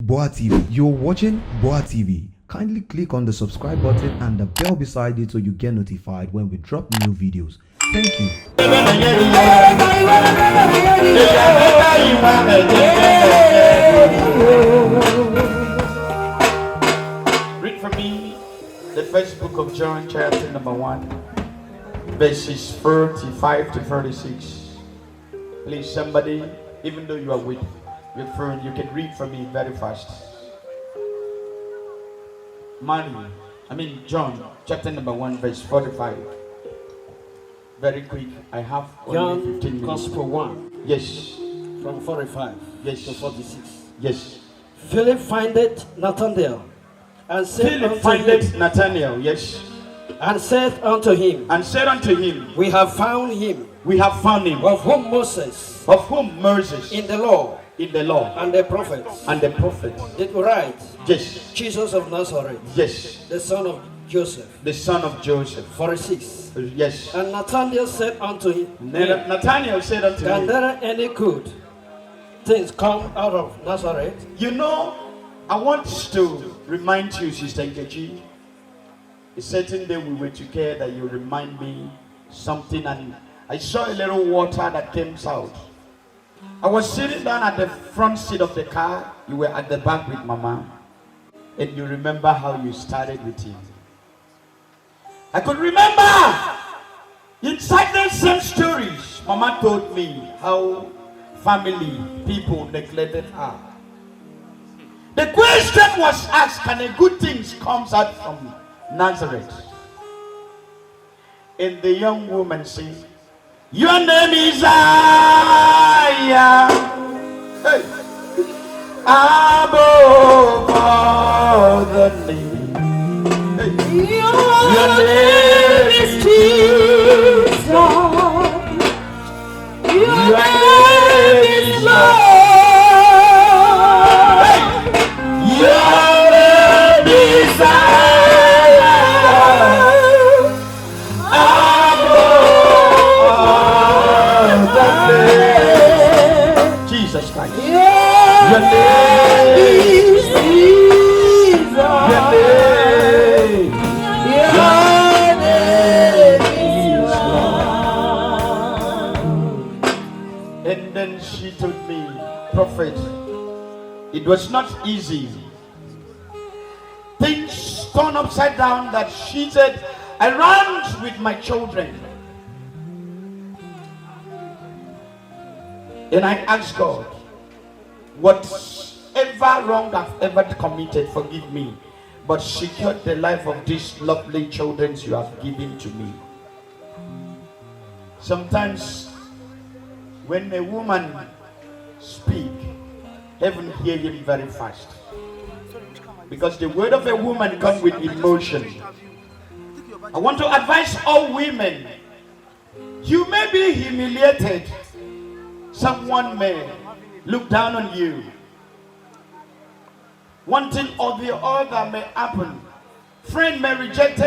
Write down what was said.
GboahTv. You're watching GboahTv. Kindly click on the subscribe button and the bell beside it so you get notified when we drop new videos. Thank you. Read for me the first book of John, chapter number 1, verses 35 to 36. Please, somebody, even though you are with your phone, you can read for me very fast. John, chapter number 1, verse 45. Very quick. I have only 15 minutes. Gospel 1. Yes. From 45 yes. to 46. Yes. Philip findeth Nathanael and said yes. And said unto him, We have found him. Of whom Moses In the law. and the prophets did write. Yes. Jesus of Nazareth. Yes. The son of Joseph. 46. Yes. And Nathanael said unto him, Can there any good things come out of Nazareth? You know, I want to remind you, Sister Nkechi, a certain day we were together, you remind me something, and I saw a little water that came out. I was sitting down at the front seat of the car. You were at the back with Mama. And you remember how you started with him. I could remember inside those same stories, Mama told me how family people neglected her. The question was asked, can a good things comes out from Nazareth? And the young woman said, your name is Aya. Hey. Above all the name. Hey. Your name is Jesus. Your name is Lord. Hey. Your name is Jesus Christ. Yeah. Your name is Jesus. Your name. Your name is Lord. And then she told me, Prophet, it was not easy. Things turned upside down that she said, I ran with my children. And I asked God, whatever wrong I've ever committed, forgive me. But secure the life of these lovely children you have given to me. Sometimes, when a woman speaks, heaven hear him very fast. Because the word of a woman comes with emotion. I want to advise all women, you may be humiliated. Someone may look down on you. One thing or the other may happen. Friend may reject